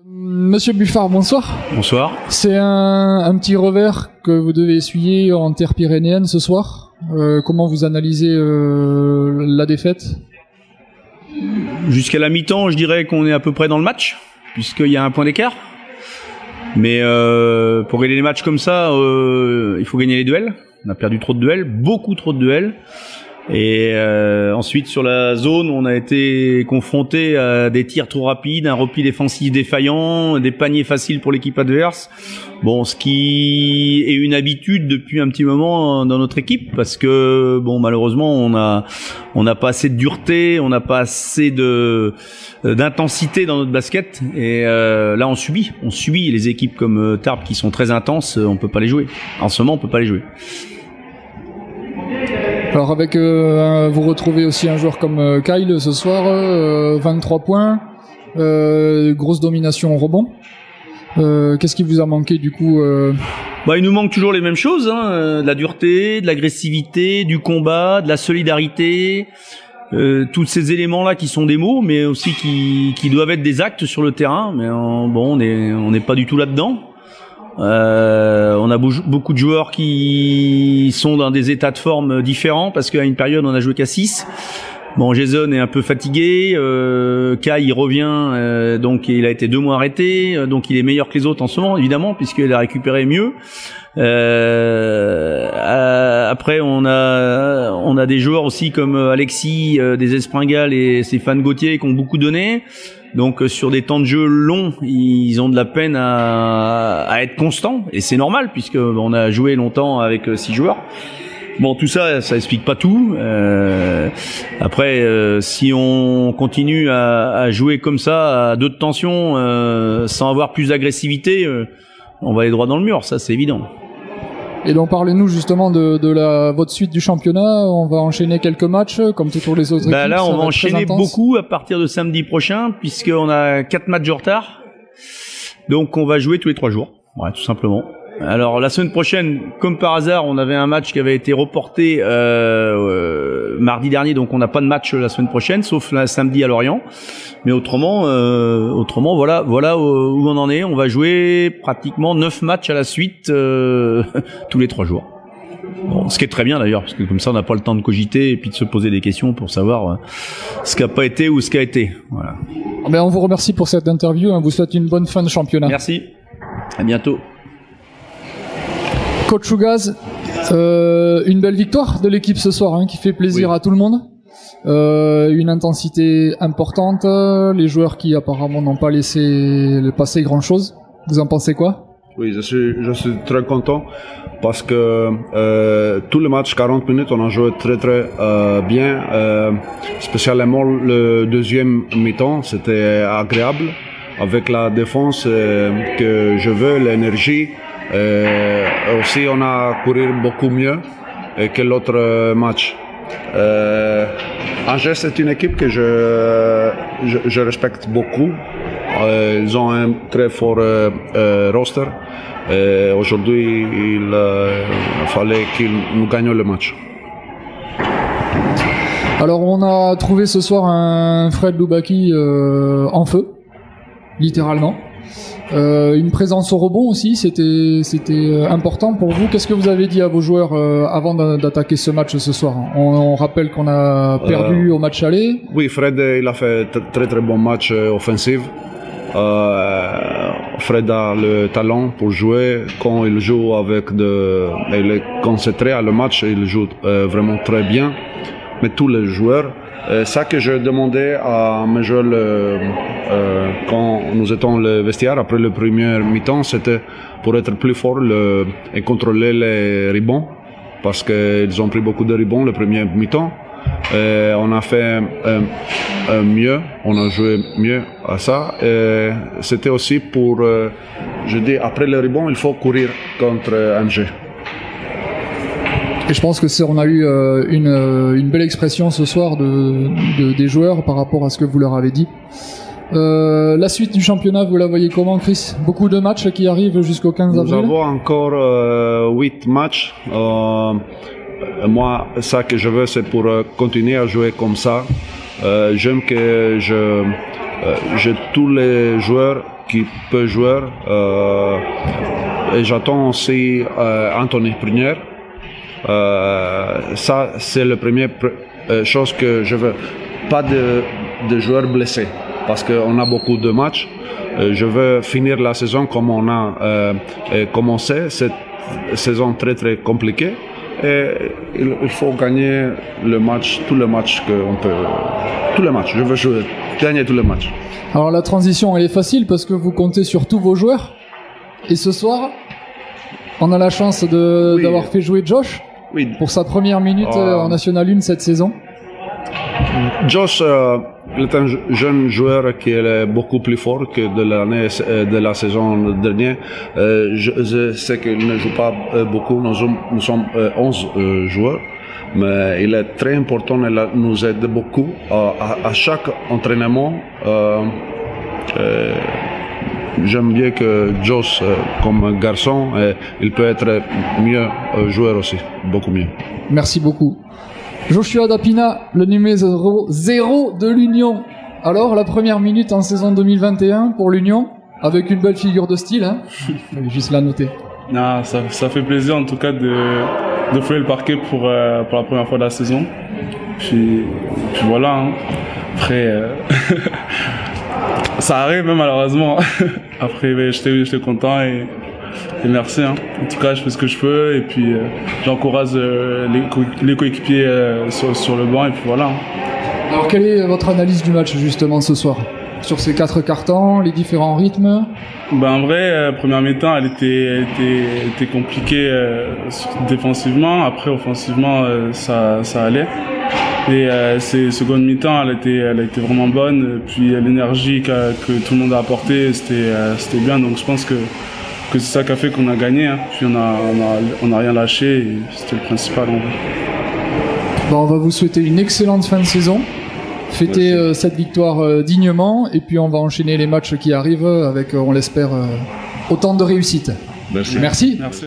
Monsieur Buffard, bonsoir. Bonsoir. C'est un petit revers que vous devez essuyer en terre pyrénéenne ce soir. Comment vous analysez la défaite? Jusqu'à la mi-temps, je dirais qu'on est à peu près dans le match, puisqu'il y a un point d'écart. Mais pour gagner les matchs comme ça, il faut gagner les duels. On a perdu trop de duels, beaucoup trop de duels. Et ensuite sur la zone, on a été confronté à des tirs trop rapides, un repli défensif défaillant, des paniers faciles pour l'équipe adverse. Bon, ce qui est une habitude depuis un petit moment dans notre équipe, parce que bon, malheureusement, on n'a pas assez de dureté, on n'a pas assez d'intensité dans notre basket. Et là, on subit les équipes comme Tarbes qui sont très intenses. On peut pas les jouer. En ce moment, on peut pas les jouer. Alors avec vous retrouvez aussi un joueur comme Kyle ce soir, 23 points, grosse domination au rebond. Qu'est-ce qui vous a manqué du coup Il nous manque toujours les mêmes choses, de la dureté, de l'agressivité, du combat, de la solidarité, tous ces éléments-là qui sont des mots, mais aussi qui doivent être des actes sur le terrain. Mais on n'est pas du tout là-dedans. On a beaucoup de joueurs qui sont dans des états de forme différents parce qu'à une période on a joué qu'à 6. Bon, Jason est un peu fatigué, Kai il revient, donc il a été 2 mois arrêté, donc il est meilleur que les autres en ce moment évidemment puisqu'il a récupéré mieux. Après on a des joueurs aussi comme Alexis des Espringales et Stéphane Gauthier qui ont beaucoup donné. Donc sur des temps de jeu longs, ils ont de la peine à être constants et c'est normal puisque on a joué longtemps avec 6 joueurs. Bon, tout ça explique pas tout. Après, si on continue à jouer comme ça, à 2 de tension, sans avoir plus d'agressivité, on va aller droit dans le mur. Ça, c'est évident. Et donc parlez-nous justement de votre suite du championnat. On va enchaîner quelques matchs comme toutes les autres équipes. Là, on va enchaîner beaucoup à partir de samedi prochain, puisqu'on a 4 matchs de retard. Donc, on va jouer tous les 3 jours. Ouais, tout simplement. Alors, la semaine prochaine, comme par hasard, on avait un match qui avait été reporté mardi dernier, donc on n'a pas de match la semaine prochaine, sauf samedi à Lorient. Mais autrement, voilà où on en est. On va jouer pratiquement 9 matchs à la suite tous les 3 jours. Bon, ce qui est très bien d'ailleurs, parce que comme ça on n'a pas le temps de cogiter et puis de se poser des questions pour savoir ce qui n'a pas été ou ce qui a été. Voilà. On vous remercie pour cette interview. On vous souhaite une bonne fin de championnat. Merci. À bientôt. Coach Ougaz, une belle victoire de l'équipe ce soir qui fait plaisir à tout le monde. Une intensité importante, les joueurs qui apparemment n'ont pas laissé passer grand chose. Vous en pensez quoi? Oui, je suis très content parce que tous les matchs 40 minutes on a joué très bien, spécialement le deuxième mi-temps, c'était agréable avec la défense que je veux, l'énergie. Aussi on a couru beaucoup mieux que l'autre match. Angers c'est une équipe que je respecte beaucoup. Ils ont un très fort roster. Aujourd'hui il fallait qu'ils nous gagnent le match. Alors on a trouvé ce soir un Fred Loubaki en feu, littéralement. Une présence au rebond aussi, c'était important pour vous. Qu'est-ce que vous avez dit à vos joueurs avant d'attaquer ce match ce soir? On rappelle qu'on a perdu au match aller. Oui, Fred il a fait très bon match offensif. Fred a le talent pour jouer. Quand il joue il est concentré à le match, il joue vraiment très bien. Mais tous les joueurs, ça que je demandais à mes joueurs quand nous étions le vestiaire après le premier mi-temps, c'était pour être plus fort et contrôler les rebonds, parce qu'ils ont pris beaucoup de rebonds le premier mi-temps. On a fait mieux, on a joué mieux à ça. C'était aussi pour, je dis, après le rebond, il faut courir contre Angers. Et je pense que on a eu une belle expression ce soir des joueurs par rapport à ce que vous leur avez dit. La suite du championnat, vous la voyez comment, Chris? Beaucoup de matchs qui arrivent jusqu'au 15 avril. Nous avons encore 8 matchs. Moi, ça que je veux, c'est pour continuer à jouer comme ça. J'aime que j'ai tous les joueurs qui peut jouer. Et j'attends aussi Anthony Prunière. Ça, c'est la première chose que je veux. Pas de joueurs blessés, parce qu'on a beaucoup de matchs. Je veux finir la saison comme on a commencé, cette saison très très compliquée. Et il faut gagner le match, tous les matchs qu'on peut. Tous les matchs, je veux jouer, gagner tous les matchs. Alors la transition elle est facile parce que vous comptez sur tous vos joueurs. Et ce soir, on a la chance d'avoir fait jouer Josh pour sa première minute en National 1 cette saison. Josh il est un jeune joueur qui est beaucoup plus fort que de la saison dernière. Je sais qu'il ne joue pas beaucoup. Nous sommes 11 joueurs. Mais il est très important, il nous aide beaucoup. À chaque entraînement, j'aime bien que Josh, comme garçon, il peut être mieux joueur aussi, beaucoup mieux. Merci beaucoup. Joshua Dapina, le numéro 0 de l'Union. Alors, la première minute en saison 2021 pour l'Union, avec une belle figure de style, hein. Je vais juste la noter. Non, ça fait plaisir en tout cas de fouler le parquet pour la première fois de la saison. Puis voilà. Hein. Après, ça arrive même malheureusement. Après, j'étais content et merci. Hein. En tout cas, je fais ce que je peux et puis j'encourage les coéquipiers sur le banc et puis voilà. Hein. Alors, quelle est votre analyse du match justement ce soir ? Sur ces 4 cartons, les différents rythmes? En vrai, première mi-temps, elle était compliquée défensivement. Après, offensivement, ça allait. Et seconde mi-temps, elle a été vraiment bonne. Puis l'énergie que tout le monde a apportée, c'était bien. Donc je pense que c'est ça qui a fait qu'on a gagné. Hein. Puis on a rien lâché. Et c'était le principal. En vrai. On va vous souhaiter une excellente fin de saison. Fêter cette victoire dignement et puis on va enchaîner les matchs qui arrivent avec, on l'espère, autant de réussite. Merci. Merci. Merci.